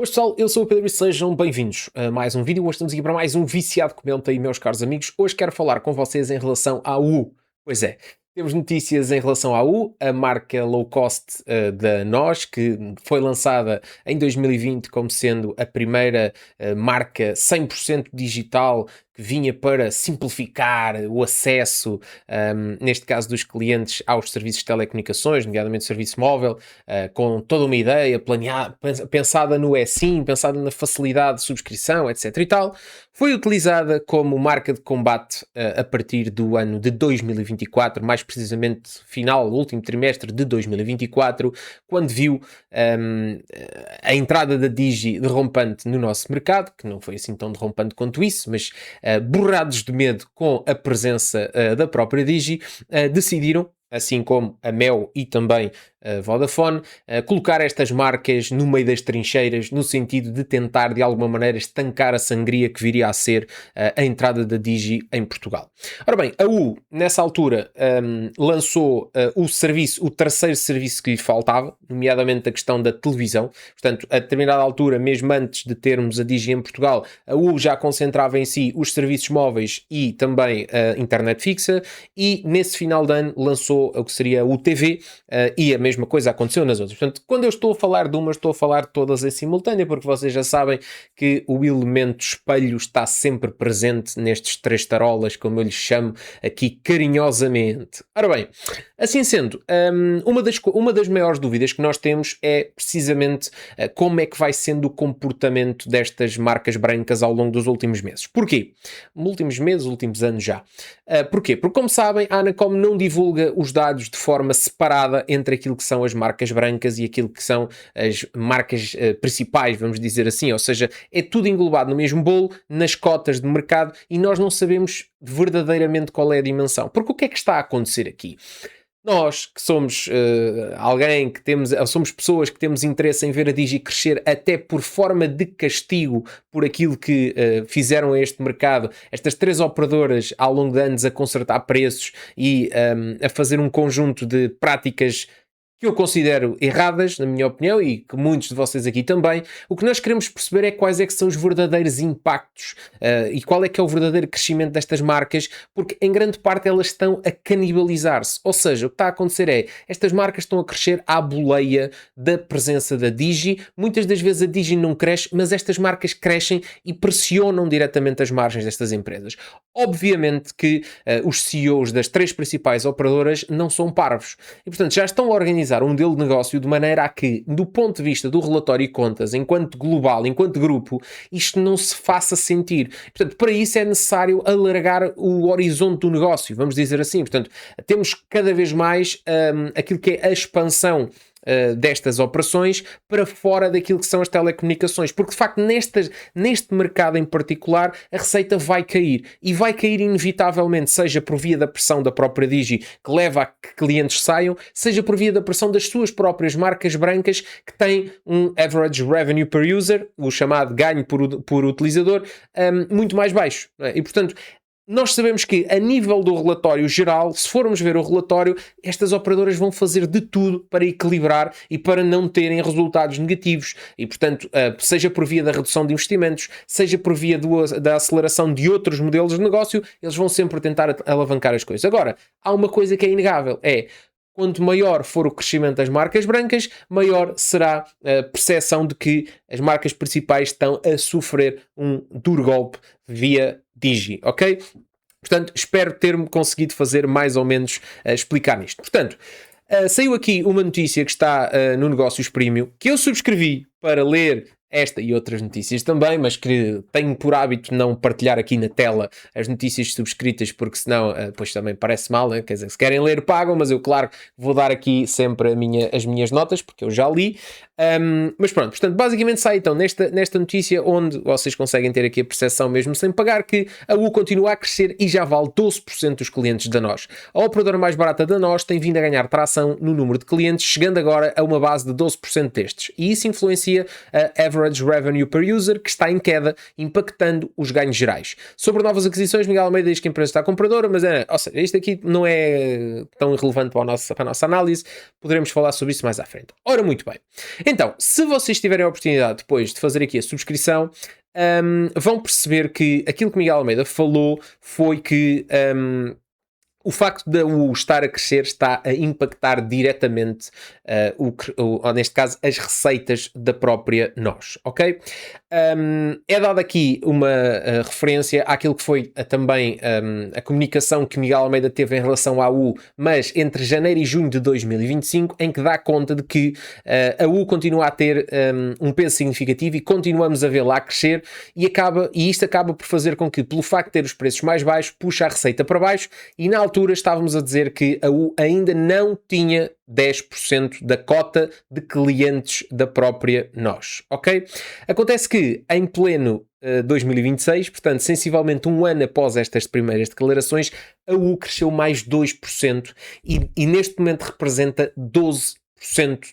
Boas pessoal, eu sou o Pedro e sejam bem-vindos a mais um vídeo. Hoje estamos aqui para mais um Viciado Comenta e meus caros amigos. Hoje quero falar com vocês em relação à U. Pois é, temos notícias em relação à U, a marca low cost da NOS, que foi lançada em 2020 como sendo a primeira marca 100% digital que vinha para simplificar o acesso, neste caso dos clientes, aos serviços de telecomunicações, nomeadamente serviço móvel, com toda uma ideia planeada, pensada no eSIM, pensada na facilidade de subscrição, etc. e tal. Foi utilizada como marca de combate a partir do ano de 2024, mais precisamente final, último trimestre de 2024, quando viu a entrada da Digi derrompante no nosso mercado, que não foi assim tão derrompante quanto isso, mas borrados de medo com a presença da própria Digi, decidiram, assim como a Mel e também a Vodafone, colocar estas marcas no meio das trincheiras, no sentido de tentar de alguma maneira estancar a sangria que viria a ser a entrada da Digi em Portugal. Ora bem, a U nessa altura lançou o serviço, o terceiro serviço que lhe faltava, nomeadamente a questão da televisão. Portanto, a determinada altura, mesmo antes de termos a Digi em Portugal, a U já concentrava em si os serviços móveis e também a internet fixa, e nesse final de ano lançou o que seria a UTV, e a mesma coisa aconteceu nas outras. Portanto, quando eu estou a falar de uma, estou a falar de todas em simultâneo, porque vocês já sabem que o elemento espelho está sempre presente nestes três tarolas, como eu lhes chamo aqui carinhosamente. Ora bem, assim sendo, uma das maiores dúvidas que nós temos é precisamente como é que vai sendo o comportamento destas marcas brancas ao longo dos últimos meses. Porquê? Últimos meses, últimos anos já. Porquê? Porque, como sabem, a Anacom não divulga os dados de forma separada entre aquilo que são as marcas brancas e aquilo que são as marcas principais, vamos dizer assim, ou seja, é tudo englobado no mesmo bolo, nas cotas de mercado, e nós não sabemos verdadeiramente qual é a dimensão. Porque o que é que está a acontecer aqui? Nós, que somos alguém que temos, somos pessoas que temos interesse em ver a Digi crescer até por forma de castigo por aquilo que fizeram a este mercado, estas três operadoras ao longo de anos a consertar preços e a fazer um conjunto de práticas que eu considero erradas, na minha opinião, e que muitos de vocês aqui também. O que nós queremos perceber é quais é que são os verdadeiros impactos e qual é que é o verdadeiro crescimento destas marcas, porque em grande parte elas estão a canibalizar-se. Ou seja, o que está a acontecer é, estas marcas estão a crescer à boleia da presença da Digi. Muitas das vezes a Digi não cresce, mas estas marcas crescem e pressionam diretamente as margens destas empresas. Obviamente que os CEOs das três principais operadoras não são parvos. E, portanto, já estão a organizar um modelo de negócio de maneira a que, do ponto de vista do relatório e contas, enquanto global, enquanto grupo, isto não se faça sentir. Portanto, para isso é necessário alargar o horizonte do negócio, vamos dizer assim. Portanto, temos cada vez mais aquilo que é a expansão destas operações para fora daquilo que são as telecomunicações, porque de facto neste mercado em particular a receita vai cair, e vai cair inevitavelmente, seja por via da pressão da própria Digi, que leva a que clientes saiam, seja por via da pressão das suas próprias marcas brancas, que têm um average revenue per user, o chamado ganho por utilizador, muito mais baixo, não é? E portanto nós sabemos que, a nível do relatório geral, se formos ver o relatório, estas operadoras vão fazer de tudo para equilibrar e para não terem resultados negativos. E, portanto, seja por via da redução de investimentos, seja por via da aceleração de outros modelos de negócio, eles vão sempre tentar alavancar as coisas. Agora, há uma coisa que é inegável, quanto maior for o crescimento das marcas brancas, maior será a percepção de que as marcas principais estão a sofrer um duro golpe via Digi, ok? Portanto, espero ter-me conseguido fazer mais ou menos explicar isto. Portanto, saiu aqui uma notícia que está no Negócios Premium, que eu subscrevi para ler esta e outras notícias também, mas que tenho por hábito não partilhar aqui na tela as notícias subscritas, porque senão depois também parece mal, né? Quer dizer, se querem ler pagam, mas eu claro vou dar aqui sempre as minhas notas, porque eu já li. Mas pronto, portanto, basicamente sai então nesta notícia, onde vocês conseguem ter aqui a percepção mesmo sem pagar, que a U continua a crescer e já vale 12% dos clientes da NOS. A operadora mais barata da NOS tem vindo a ganhar tração no número de clientes, chegando agora a uma base de 12% destes, e isso influencia a average revenue per user, que está em queda, impactando os ganhos gerais. Sobre novas aquisições, Miguel Almeida diz que a empresa está compradora, mas ou seja, isto aqui não é tão irrelevante para a nossa análise, poderemos falar sobre isso mais à frente. Ora, muito bem. Então, se vocês tiverem a oportunidade depois de fazer aqui a subscrição, vão perceber que aquilo que Miguel Almeida falou foi que o facto de o estar a crescer está a impactar diretamente, ou neste caso, as receitas da própria nós, ok? É dada aqui uma referência àquilo que foi também a comunicação que Miguel Almeida teve em relação à U, mas entre janeiro e junho de 2025, em que dá conta de que a U continua a ter um peso significativo e continuamos a vê-la a crescer e isto acaba por fazer com que, pelo facto de ter os preços mais baixos, puxa a receita para baixo e na altura estávamos a dizer que a U ainda não tinha 10% da cota de clientes da própria nós, ok? Acontece que em pleno 2026, portanto sensivelmente um ano após estas primeiras declarações, a U cresceu mais 2% e neste momento representa 12%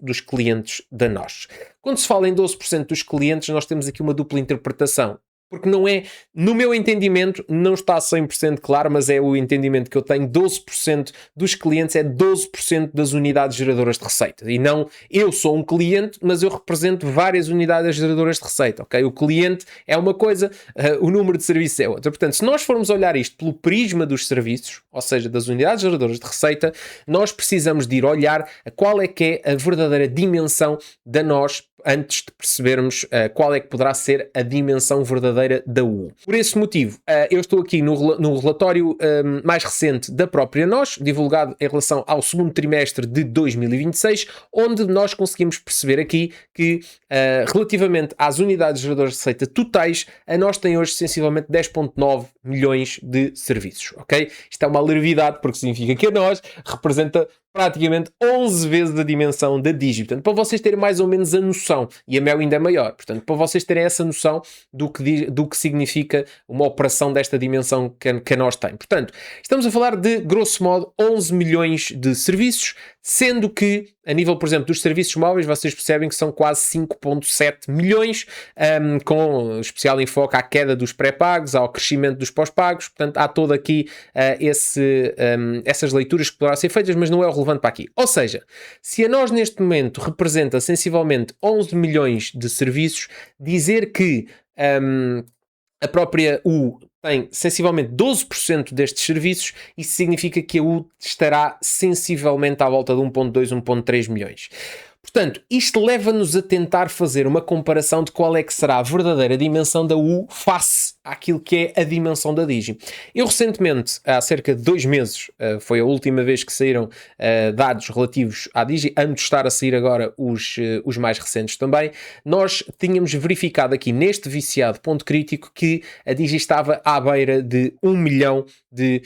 dos clientes da nós. Quando se fala em 12% dos clientes, nós temos aqui uma dupla interpretação. Porque não é, no meu entendimento, não está 100% claro, mas é o entendimento que eu tenho, 12% dos clientes é 12% das unidades geradoras de receita. E não, eu sou um cliente, mas eu represento várias unidades geradoras de receita, ok? O cliente é uma coisa, o número de serviços é outra. Portanto, se nós formos olhar isto pelo prisma dos serviços, ou seja, das unidades geradoras de receita, nós precisamos de ir olhar a qual é que é a verdadeira dimensão da nós, antes de percebermos qual é que poderá ser a dimensão verdadeira da U. Por esse motivo, eu estou aqui no relatório mais recente da própria nós, divulgado em relação ao segundo trimestre de 2026, onde nós conseguimos perceber aqui que, relativamente às unidades geradoras de receita totais, a nós tem hoje sensivelmente 10,9 milhões de serviços, ok? Isto é uma leviandade, porque significa que a nós representa praticamente 11 vezes a dimensão da Digi. Portanto, para vocês terem mais ou menos a noção, e a Mel ainda é maior, portanto, para vocês terem essa noção do que significa uma operação desta dimensão que a nós tem. Portanto, estamos a falar de, grosso modo, 11 milhões de serviços, sendo que, a nível, por exemplo, dos serviços móveis, vocês percebem que são quase 5,7 milhões, com especial enfoque à queda dos pré-pagos, ao crescimento dos pós-pagos. Portanto, há todo aqui essas leituras que poderão ser feitas, mas não é o relevante para aqui. Ou seja, se a nós neste momento representa sensivelmente 11 milhões de serviços, dizer que a própria U tem sensivelmente 12% destes serviços, isso significa que a U estará sensivelmente à volta de 1,2, 1,3 milhões. Portanto, isto leva-nos a tentar fazer uma comparação de qual é que será a verdadeira dimensão da U face àquilo que é a dimensão da Digi. Eu recentemente, há cerca de 2 meses, foi a última vez que saíram dados relativos à Digi, antes de estar a sair agora os mais recentes também, nós tínhamos verificado aqui neste viciado ponto crítico que a Digi estava à beira de 1 milhão de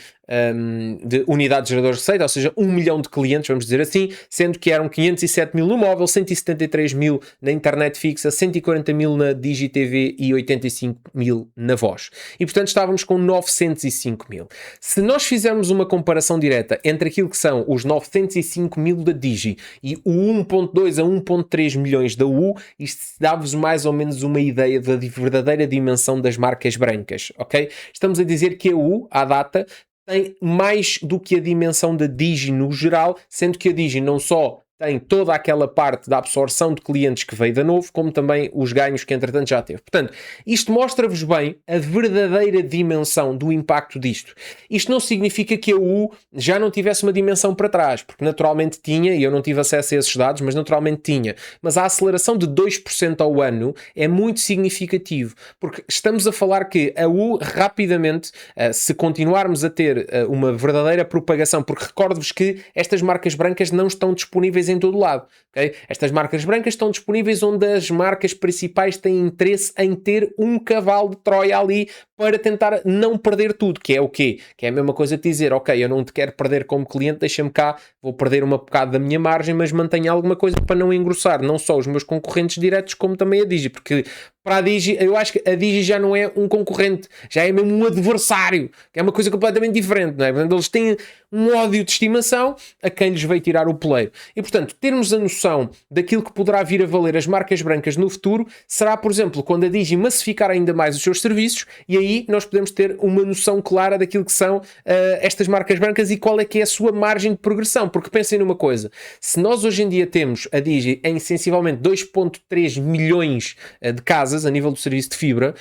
unidades geradoras de receita, ou seja, 1 milhão de clientes, vamos dizer assim, sendo que eram 507 mil no móvel, 173 mil na internet fixa, 140 mil na Digi TV e 85 mil na voz. E portanto estávamos com 905 mil. Se nós fizermos uma comparação direta entre aquilo que são os 905 mil da Digi e o 1.2 a 1.3 milhões da U, isto dá-vos mais ou menos uma ideia da verdadeira dimensão das marcas brancas, ok? Estamos a dizer que a U, à data, tem mais do que a dimensão da Digi no geral, sendo que a Digi não só tem toda aquela parte da absorção de clientes que veio da novo, como também os ganhos que entretanto já teve. Portanto, isto mostra-vos bem a verdadeira dimensão do impacto disto. Isto não significa que a U já não tivesse uma dimensão para trás, porque naturalmente tinha, e eu não tive acesso a esses dados, mas naturalmente tinha. Mas a aceleração de 2% ao ano é muito significativo, porque estamos a falar que a U rapidamente, se continuarmos a ter uma verdadeira propagação, porque recordo-vos que estas marcas brancas não estão disponíveis em todo lado, okay? Estas marcas brancas estão disponíveis onde as marcas principais têm interesse em ter um cavalo de Troia ali para tentar não perder tudo, que é o quê? Que é a mesma coisa de dizer, ok, eu não te quero perder como cliente, deixa-me cá, vou perder uma bocado da minha margem, mas mantenho alguma coisa para não engrossar, não só os meus concorrentes diretos, como também a Digi, porque para a Digi, eu acho que a Digi já não é um concorrente, já é mesmo um adversário, que é uma coisa completamente diferente, não é? Portanto, eles têm um ódio de estimação a quem lhes veio tirar o poleiro. E, portanto, termos a noção daquilo que poderá vir a valer as marcas brancas no futuro será, por exemplo, quando a Digi massificar ainda mais os seus serviços, e aí aí nós podemos ter uma noção clara daquilo que são estas marcas brancas e qual é que é a sua margem de progressão, porque pensem numa coisa, se nós hoje em dia temos a Digi em sensivelmente 2.3 milhões de casas a nível do serviço de fibra,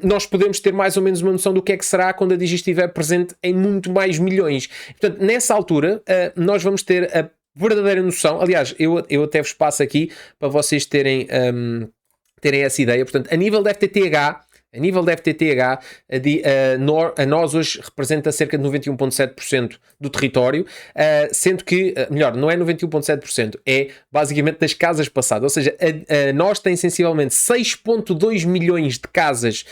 nós podemos ter mais ou menos uma noção do que é que será quando a Digi estiver presente em muito mais milhões. Portanto, nessa altura, nós vamos ter a verdadeira noção. Aliás, eu até vos passo aqui para vocês terem essa ideia. Portanto, a nível da FTTH, a nós hoje representa cerca de 91,7% do território, sendo que, melhor, não é 91,7%, é basicamente das casas passadas, ou seja, a nós tem sensivelmente 6,2 milhões de casas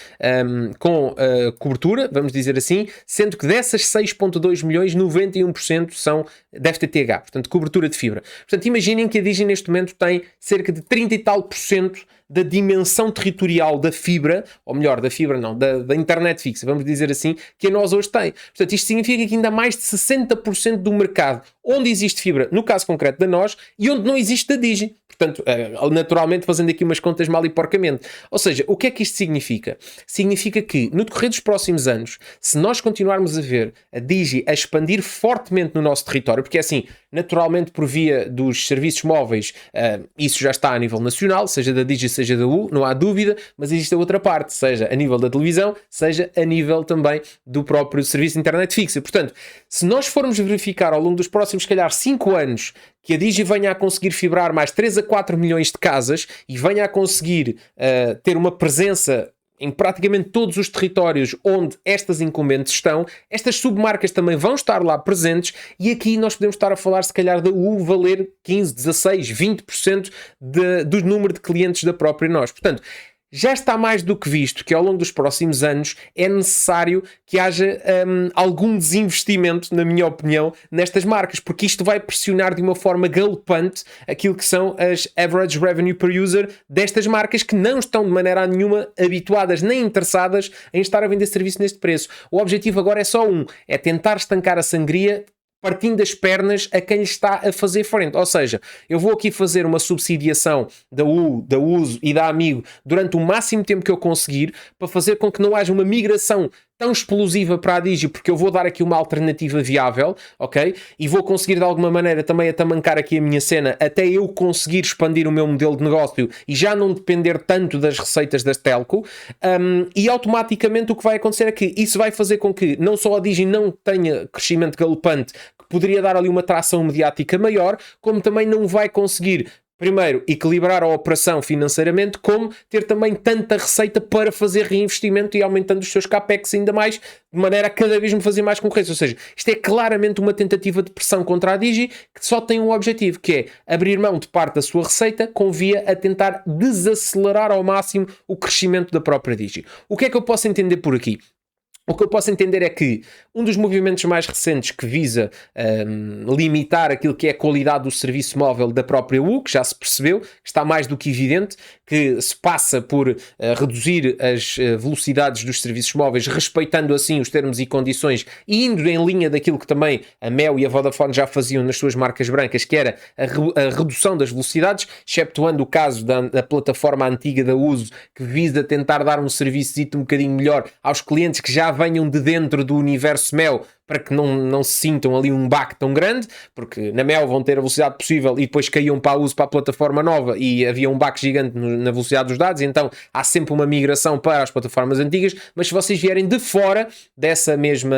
com cobertura, vamos dizer assim, sendo que dessas 6,2 milhões, 91% são da FTTH, portanto, cobertura de fibra. Portanto, imaginem que a Digi neste momento tem cerca de 30 e tal por cento da dimensão territorial da fibra, ou melhor, da fibra não, da internet fixa, vamos dizer assim, que a nós hoje tem. Portanto, isto significa que ainda mais de 60% do mercado onde existe fibra, no caso concreto da nós, e onde não existe da Digi. Portanto, naturalmente fazendo aqui umas contas mal e porcamente. Ou seja, o que é que isto significa? Significa que, no decorrer dos próximos anos, se nós continuarmos a ver a Digi a expandir fortemente no nosso território, porque assim, naturalmente por via dos serviços móveis, isso já está a nível nacional, seja da Digi, seja da U, não há dúvida, mas existe a outra parte, seja a nível da televisão, seja a nível também do próprio serviço de internet fixa. Portanto, se nós formos verificar ao longo dos próximos, se calhar, 5 anos, que a Digi venha a conseguir fibrar mais 3 a 4 milhões de casas e venha a conseguir ter uma presença em praticamente todos os territórios onde estas incumbentes estão, estas submarcas também vão estar lá presentes e aqui nós podemos estar a falar, se calhar, da U valer 15, 16, 20% do número de clientes da própria nós. Portanto, já está mais do que visto que ao longo dos próximos anos é necessário que haja algum desinvestimento, na minha opinião, nestas marcas, porque isto vai pressionar de uma forma galopante aquilo que são as average revenue per user destas marcas que não estão de maneira nenhuma habituadas nem interessadas em estar a vender serviço neste preço. O objetivo agora é só é tentar estancar a sangria partindo das pernas a quem lhe está a fazer frente. Ou seja, eu vou aqui fazer uma subsidiação da U, da Uso e da Amigo durante o máximo tempo que eu conseguir para fazer com que não haja uma migração tão explosiva para a Digi, porque eu vou dar aqui uma alternativa viável, ok? E vou conseguir de alguma maneira também atamancar aqui a minha cena até eu conseguir expandir o meu modelo de negócio e já não depender tanto das receitas das telco, e automaticamente o que vai acontecer é que isso vai fazer com que não só a Digi não tenha crescimento galopante, que poderia dar ali uma tração mediática maior, como também não vai conseguir primeiro, equilibrar a operação financeiramente, como ter também tanta receita para fazer reinvestimento e aumentando os seus capex ainda mais, de maneira a cada vez me fazer mais concorrência. Ou seja, isto é claramente uma tentativa de pressão contra a Digi que só tem um objetivo, que é abrir mão de parte da sua receita com via a tentar desacelerar ao máximo o crescimento da própria Digi. O que é que eu posso entender por aqui? O que eu posso entender é que um dos movimentos mais recentes que visa limitar aquilo que é a qualidade do serviço móvel da própria U, que já se percebeu, que está mais do que evidente, que se passa por reduzir as velocidades dos serviços móveis, respeitando assim os termos e condições e indo em linha daquilo que também a Mel e a Vodafone já faziam nas suas marcas brancas, que era a redução das velocidades, exceptuando o caso da plataforma antiga da Uso, que visa tentar dar um serviço um bocadinho melhor aos clientes que já venham de dentro do universo Mel, para que não se sintam ali um baque tão grande, porque na Mel vão ter a velocidade possível e depois caíam para a Uso, para a plataforma nova e havia um baque gigante na velocidade dos dados, então há sempre uma migração para as plataformas antigas, mas se vocês vierem de fora dessa mesma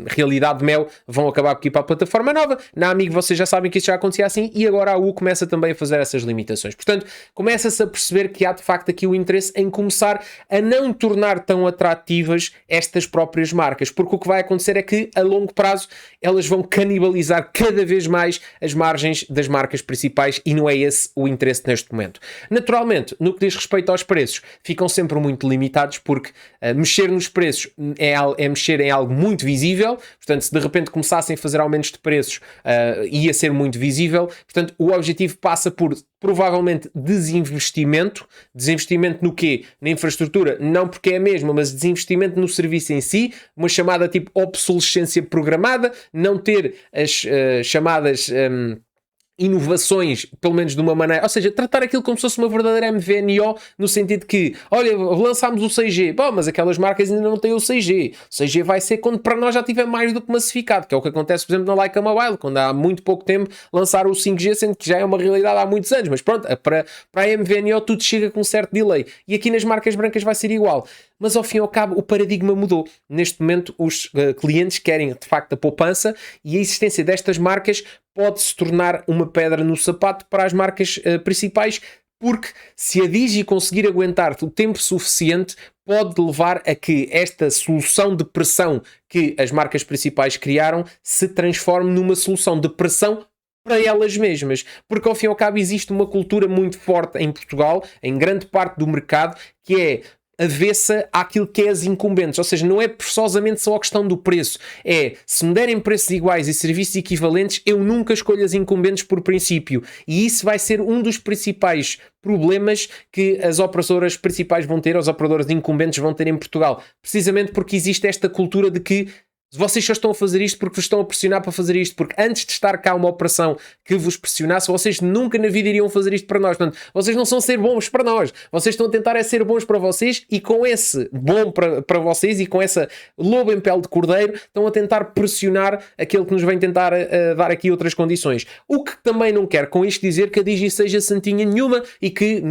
realidade de Mel, vão acabar por ir para a plataforma nova. Na Amigo vocês já sabem que isso já acontecia assim e agora a U começa também a fazer essas limitações. Portanto, começa-se a perceber que há de facto aqui o interesse em começar a não tornar tão atrativas estas próprias marcas, porque o que vai acontecer é que a longo prazo elas vão canibalizar cada vez mais as margens das marcas principais e não é esse o interesse neste momento. Naturalmente, no que diz respeito aos preços, ficam sempre muito limitados porque mexer nos preços é mexer em algo muito visível, portanto se de repente começassem a fazer aumentos de preços ia ser muito visível, portanto o objetivo passa por provavelmente desinvestimento no quê? Na infraestrutura, não porque é a mesma, mas desinvestimento no serviço em si, uma chamada tipo obsolescência programada, não ter as chamadas inovações, pelo menos de uma maneira, ou seja, tratar aquilo como se fosse uma verdadeira MVNO, no sentido que, olha, lançámos o 6G, bom, mas aquelas marcas ainda não têm o 6G. O 6G vai ser quando para nós já tiver mais do que massificado, que é o que acontece, por exemplo, na Laika Mobile, quando há muito pouco tempo lançaram o 5G, sendo que já é uma realidade há muitos anos, mas pronto, para a MVNO tudo chega com um certo delay. E aqui nas marcas brancas vai ser igual. Mas ao fim e ao cabo o paradigma mudou. Neste momento os clientes querem de facto a poupança, e a existência destas marcas pode se tornar uma pedra no sapato para as marcas principais, porque se a Digi conseguir aguentar o tempo suficiente, pode levar a que esta solução de pressão que as marcas principais criaram se transforme numa solução de pressão para elas mesmas, porque ao fim e ao cabo existe uma cultura muito forte em Portugal, em grande parte do mercado, que é avessa àquilo que é as incumbentes, ou seja, não é forçosamente só a questão do preço, é, se me derem preços iguais e serviços equivalentes, eu nunca escolho as incumbentes por princípio, e isso vai ser um dos principais problemas que as operadoras principais vão ter, as operadoras incumbentes vão ter em Portugal, precisamente porque existe esta cultura de que vocês só estão a fazer isto porque vos estão a pressionar para fazer isto, porque antes de estar cá uma operação que vos pressionasse, vocês nunca na vida iriam fazer isto para nós. Portanto, vocês não são ser bons para nós. Vocês estão a tentar ser bons para vocês, e com esse bom para vocês e com essa lobo em pele de cordeiro, estão a tentar pressionar aquele que nos vem tentar dar aqui outras condições. O que também não quer com isto dizer que a Digi seja santinha nenhuma e que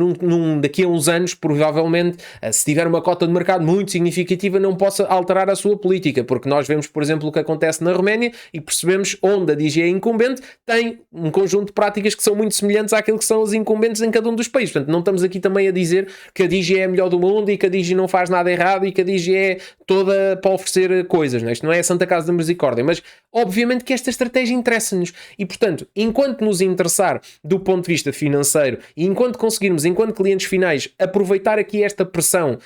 daqui a uns anos, provavelmente, se tiver uma cota de mercado muito significativa, não possa alterar a sua política, porque nós vemos, por exemplo, o que acontece na Roménia e percebemos onde a Digi é incumbente, tem um conjunto de práticas que são muito semelhantes àquilo que são os incumbentes em cada um dos países. Portanto, não estamos aqui também a dizer que a Digi é a melhor do mundo e que a Digi não faz nada errado e que a Digi é toda para oferecer coisas, não é? Isto não é a Santa Casa da Misericórdia, mas obviamente que esta estratégia interessa-nos e, portanto, enquanto nos interessar do ponto de vista financeiro e enquanto conseguirmos, enquanto clientes finais, aproveitar aqui esta pressão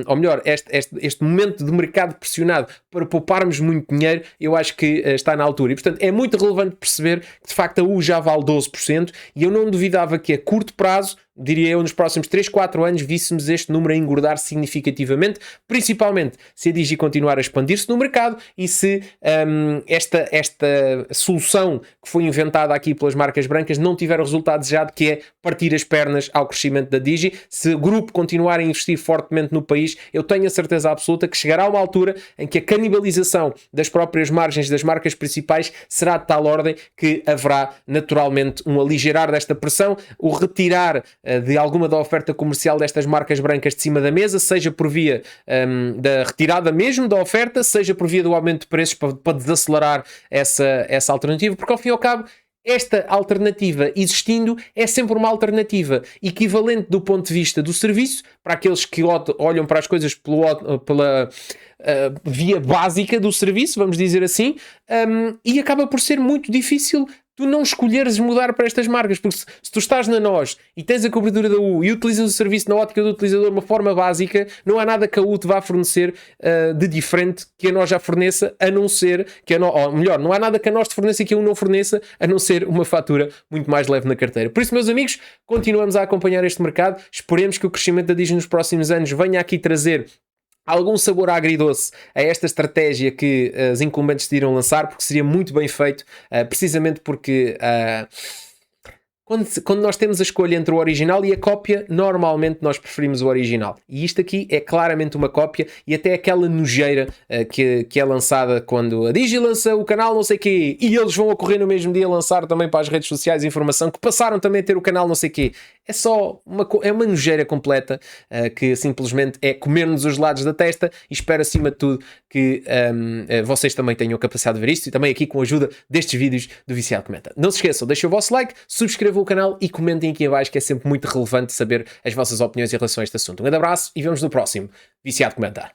ou melhor, este momento de mercado pressionado para pouparmos muito dinheiro, eu acho que está na altura. E, portanto, é muito relevante perceber que, de facto, a U já vale 12%, e eu não duvidava que a curto prazo, diria eu, nos próximos 3, 4 anos, víssemos este número a engordar significativamente, principalmente se a Digi continuar a expandir-se no mercado e se esta solução que foi inventada aqui pelas marcas brancas não tiver o resultado desejado, que é partir as pernas ao crescimento da Digi. Se o grupo continuar a investir fortemente no país, eu tenho a certeza absoluta que chegará uma altura em que a canibalização das próprias margens das marcas principais será de tal ordem que haverá naturalmente um aligerar desta pressão, o retirar de alguma da oferta comercial destas marcas brancas de cima da mesa, seja por via da retirada mesmo da oferta, seja por via do aumento de preços para desacelerar essa alternativa, porque ao fim e ao cabo esta alternativa existindo é sempre uma alternativa equivalente do ponto de vista do serviço, para aqueles que olham para as coisas pela via básica do serviço, vamos dizer assim, e acaba por ser muito difícil tu não escolheres mudar para estas marcas, porque se tu estás na NOS e tens a cobertura da U e utilizas o serviço na ótica do utilizador de uma forma básica, não há nada que a U te vá fornecer de diferente que a NOS já forneça, a não ser que ou melhor, não há nada que a NOS te forneça e que a U não forneça, a não ser uma fatura muito mais leve na carteira. Por isso, meus amigos, continuamos a acompanhar este mercado, esperemos que o crescimento da Digi nos próximos anos venha aqui trazer algum sabor agridoce a esta estratégia que as incumbentes irão lançar, porque seria muito bem feito, precisamente porque quando nós temos a escolha entre o original e a cópia, normalmente nós preferimos o original. E isto aqui é claramente uma cópia, e até aquela nojeira que é lançada quando a Digi lança o canal não sei quê, e eles vão a correr no mesmo dia lançar também para as redes sociais informação que passaram também a ter o canal não sei quê. É só uma nojeira completa que simplesmente é comer-nos os lados da testa, e espero acima de tudo que vocês também tenham a capacidade de ver isto, e também aqui com a ajuda destes vídeos do Viciado Comenta. Não se esqueçam, deixem o vosso like, subscrevam o canal e comentem aqui em baixo, que é sempre muito relevante saber as vossas opiniões em relação a este assunto. Um grande abraço e vemos no próximo Viciado Comenta.